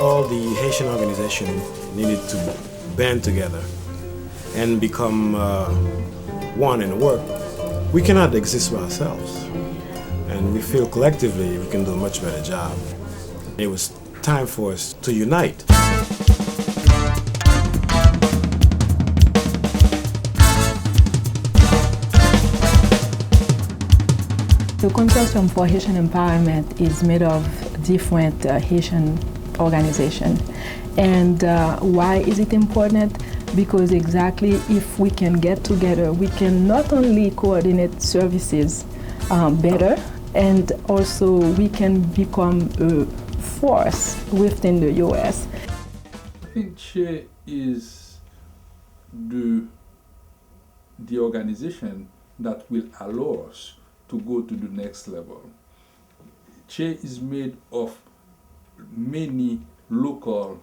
all the Haitian organizations needed to band together and become one and work. We cannot exist by ourselves, and we feel collectively we can do a much better job. It was time for us to unite. The Consortium for Haitian Empowerment is made of different Haitian organizations. And why is it important? Because exactly if we can get together, we can not only coordinate services better, and also we can become a force within the U.S. I think CHE is the organization that will allow us to go to the next level. CHE is made of many local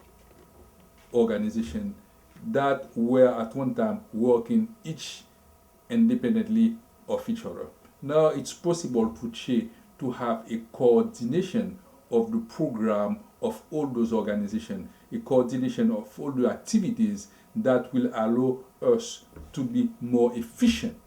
organizations that were at one time working each independently of each other. Now it's possible for CHE to have a coordination of the program of all those organizations, a coordination of all the activities that will allow us to be more efficient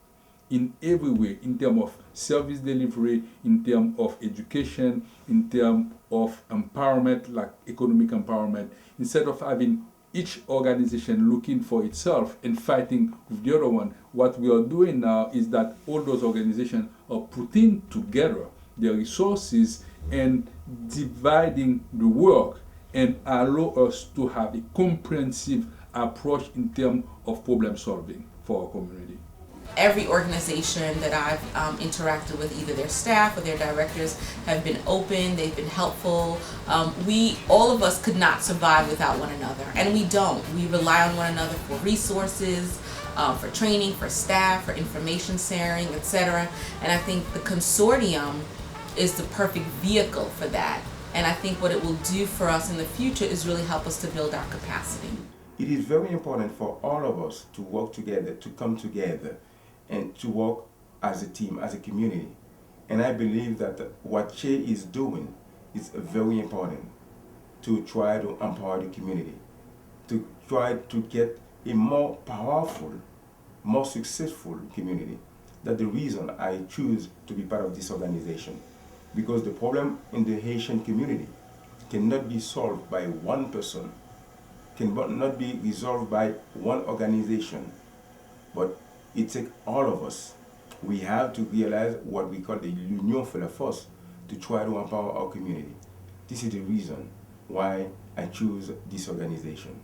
in every way, in terms of service delivery, in terms of education, in terms of empowerment, like economic empowerment. Instead of having each organization looking for itself and fighting with the other one, what we are doing now is that all those organizations are putting together their resources and dividing the work and allow us to have a comprehensive approach in terms of problem solving for our community. Every organization that I've interacted with, either their staff or their directors, have been open, they've been helpful. All of us could not survive without one another, and we don't. We rely on one another for resources, for training, for staff, for information sharing, etc. And I think the consortium is the perfect vehicle for that. And I think what it will do for us in the future is really help us to build our capacity. It is very important for all of us to work together, to come together, and to work as a team, as a community. And I believe that what CHE is doing is very important to try to empower the community, to try to get a more powerful, more successful community. That's the reason I choose to be part of this organization. Because the problem in the Haitian community cannot be solved by one person, cannot be resolved by one organization, but it takes all of us. We have to realize what we call the l'union fait la force to try to empower our community. This is the reason why I choose this organization.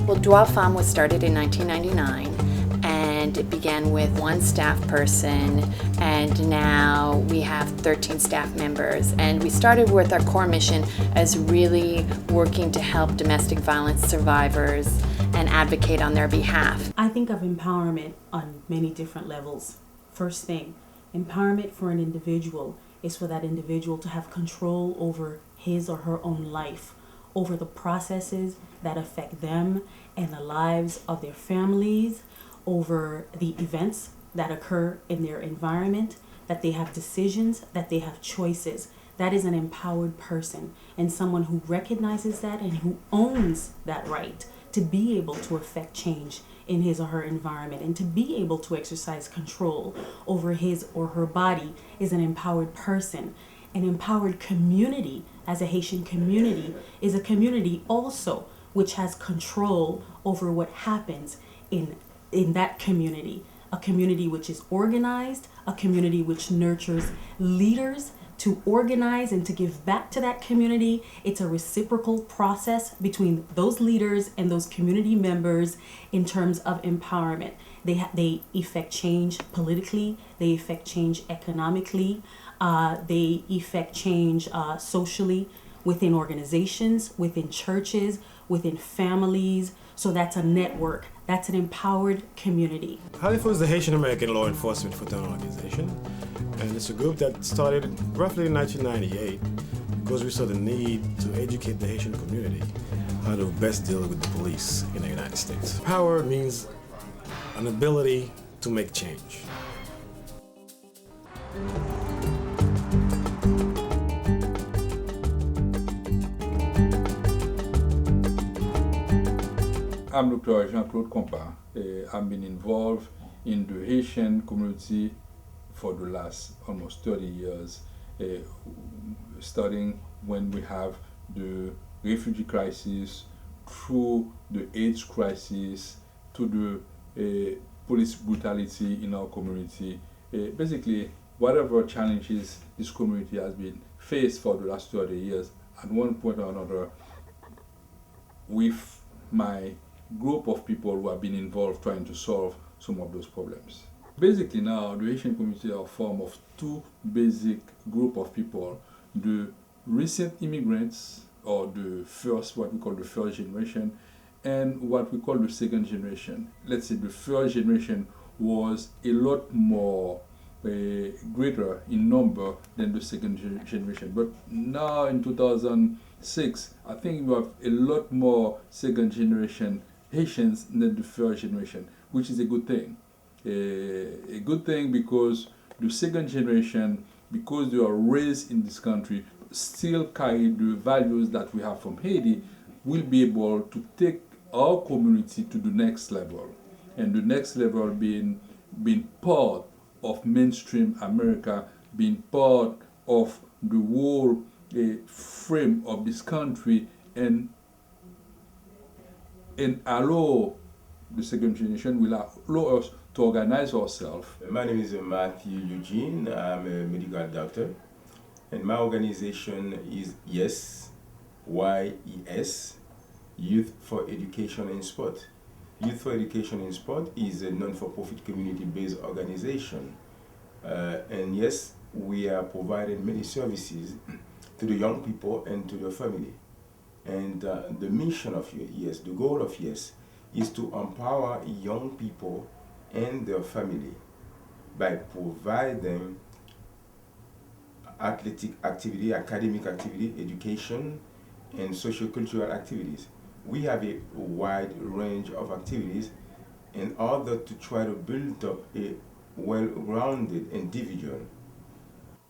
Well, Droit Femmes was started in 1999. And it began with one staff person, and now we have 13 staff members. And we started with our core mission as really working to help domestic violence survivors and advocate on their behalf. I think of empowerment on many different levels. First thing, empowerment for an individual is for that individual to have control over his or her own life, over the processes that affect them and the lives of their families, over the events that occur in their environment, that they have decisions, that they have choices. That is an empowered person, and someone who recognizes that and who owns that right to be able to affect change in his or her environment and to be able to exercise control over his or her body is an empowered person. An empowered community, as a Haitian community, is a community also which has control over what happens in that community, a community which is organized, a community which nurtures leaders to organize and to give back to that community. It's a reciprocal process between those leaders and those community members in terms of empowerment. They effect change politically, they effect change economically, they effect change socially within organizations, within churches, within families. So that's a network. That's an empowered community. HALIFO is the Haitian American Law Enforcement Fraternal Organization, and it's a group that started roughly in 1998 because we saw the need to educate the Haitian community how to best deal with the police in the United States. Power means an ability to make change. I'm Dr. Jean-Claude Compa. I've been involved in the Haitian community for the last almost 30 years, starting when we have the refugee crisis, through the AIDS crisis, to the police brutality in our community. Basically, whatever challenges this community has been faced for the last 30 years, at one point or another, with my group of people who have been involved trying to solve some of those problems. Basically now, the Haitian community are formed of two basic group of people: the recent immigrants, or the first, what we call the first generation, and what we call the second generation. Let's say the first generation was a lot more greater in number than the second generation. But now in 2006, I think we have a lot more second generation Haitians than the first generation, which is a good thing. A good thing because the second generation, because they are raised in this country, still carry the values that we have from Haiti, will be able to take our community to the next level. And the next level being part of mainstream America, being part of the whole frame of this country, and allow the second generation, will allow us to organize ourselves. My name is Matthew Eugene. I'm a medical doctor, and my organization is YES, Youth for Education and Sport. Youth for Education and Sport is a non-for-profit community-based organization. And yes, we are providing many services to the young people and to their family. And the mission of YES, the goal of YES, is to empower young people and their family by providing them athletic activity, academic activity, education, and social-cultural activities. We have a wide range of activities in order to try to build up a well-rounded individual.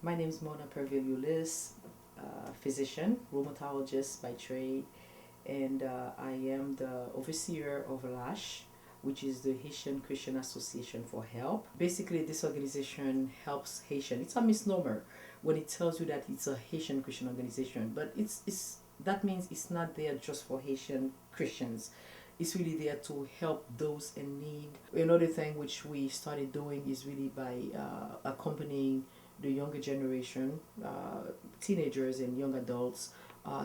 My name is Mona Perville-Ulis, physician, rheumatologist by trade, and I am the overseer of LASH, which is the Haitian Christian Association for Help. Basically, this organization helps Haitian. It's a misnomer when it tells you that it's a Haitian Christian organization, but that means it's not there just for Haitian Christians. It's really there to help those in need. Another thing which we started doing is really by accompanying the younger generation, teenagers and young adults,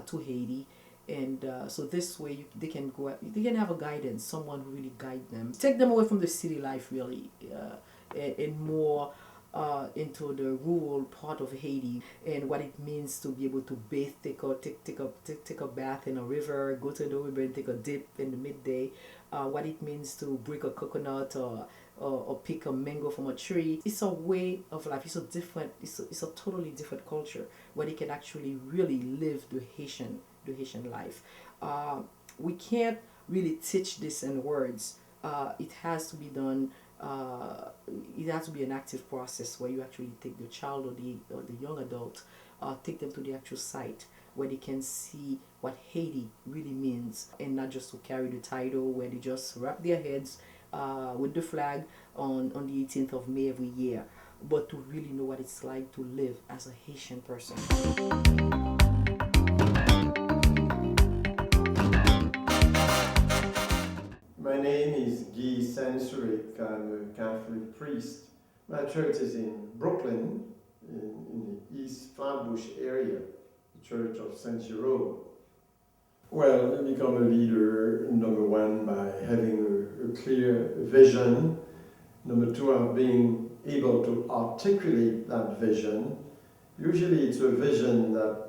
to Haiti. And so this way they can go, they can have a guidance, someone who really guide them, take them away from the city life really, and more into the rural part of Haiti, and what it means to be able to bathe, take a bath in a river, go to the river and take a dip in the midday, what it means to break a coconut or pick a mango from a tree. It's a way of life. It's a totally different culture where they can actually really live the Haitian life. We can't really teach this in words. It has to be done. It has to be an active process where you actually take the child or the young adult, take them to the actual site where they can see what Haiti really means, and not just to carry the title where they just wrap their heads with the flag on the 18th of May every year, but to really know what it's like to live as a Haitian person. My name is Guy Sansurik. I'm a Catholic priest. My church is in Brooklyn, in the East Flatbush area, the Church of St. Jerome. Well, I become a leader, number one, by having a clear vision. Number two, of being able to articulate that vision. Usually it's a vision that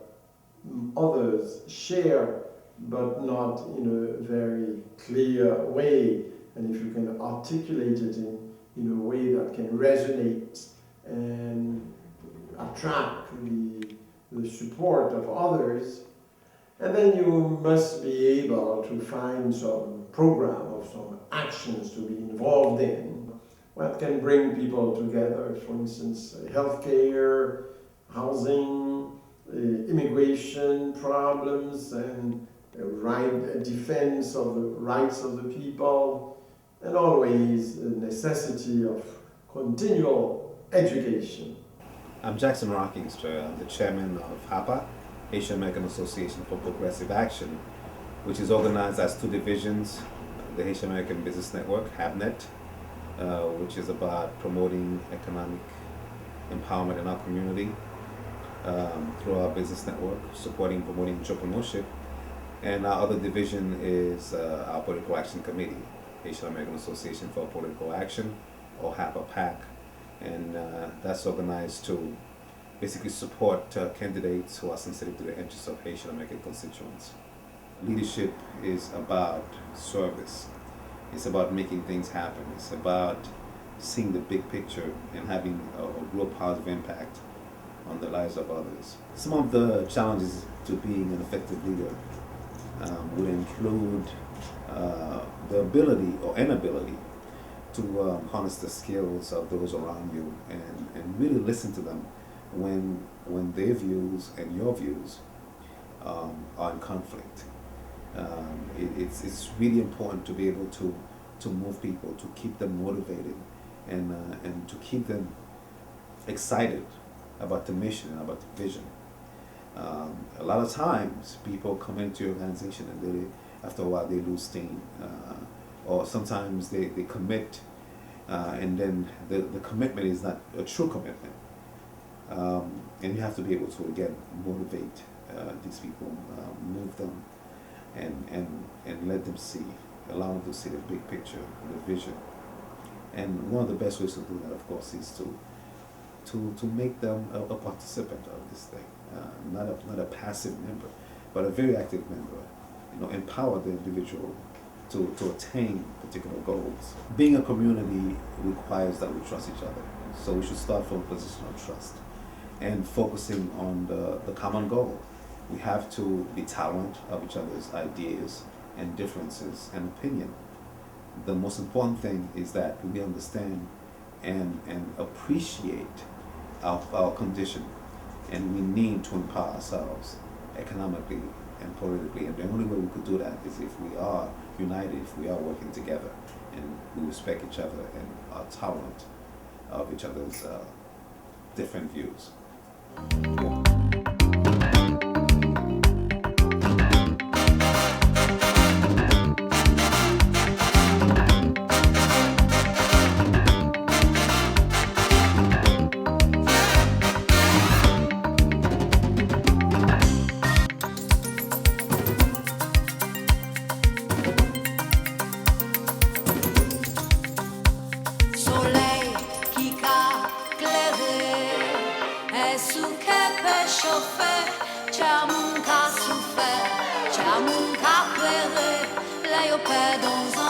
others share, but not in a very clear way. And if you can articulate it in a way that can resonate and attract the support of others, and then you must be able to find some program or some actions to be involved in. What can bring people together, for instance, healthcare, housing, immigration problems, and right defense of the rights of the people, and always the necessity of continual education. I'm Jackson Rockingstra. I'm the chairman of HAPA, Haitian American Association for Progressive Action, which is organized as two divisions: the Haitian American Business Network, HABNet, which is about promoting economic empowerment in our community through our business network, supporting, promoting entrepreneurship. And our other division is our Political Action Committee, Haitian American Association for Political Action, or HAPA-PAC. And that's organized to basically support candidates who are sensitive to the interests of Haitian American constituents. Leadership is about service. It's about making things happen. It's about seeing the big picture and having a real positive impact on the lives of others. Some of the challenges to being an effective leader would include the ability or inability to harness the skills of those around you and really listen to them when their views and your views are in conflict. It's really important to be able to move people, to keep them motivated, and to keep them excited about the mission and about the vision. A lot of times people come into your organization and after a while they lose steam, or sometimes they commit and then the commitment is not a true commitment. And you have to be able to, again, motivate these people, move them, and let them see, allow them to see the big picture, the vision. And one of the best ways to do that, of course, is to make them a participant of this thing, not a passive member, but a very active member. Empower the individual to attain particular goals. Being a community requires that we trust each other. So we should start from a position of trust and focusing on the common goal. We have to be tolerant of each other's ideas and differences and opinion. The most important thing is that we understand and appreciate our condition, and we need to empower ourselves economically and politically. And the only way we could do that is if we are united, if we are working together, and we respect each other and are tolerant of each other's different views. Yeah. Chamun ka souffert, chamun ka pleuré, là yo pè dans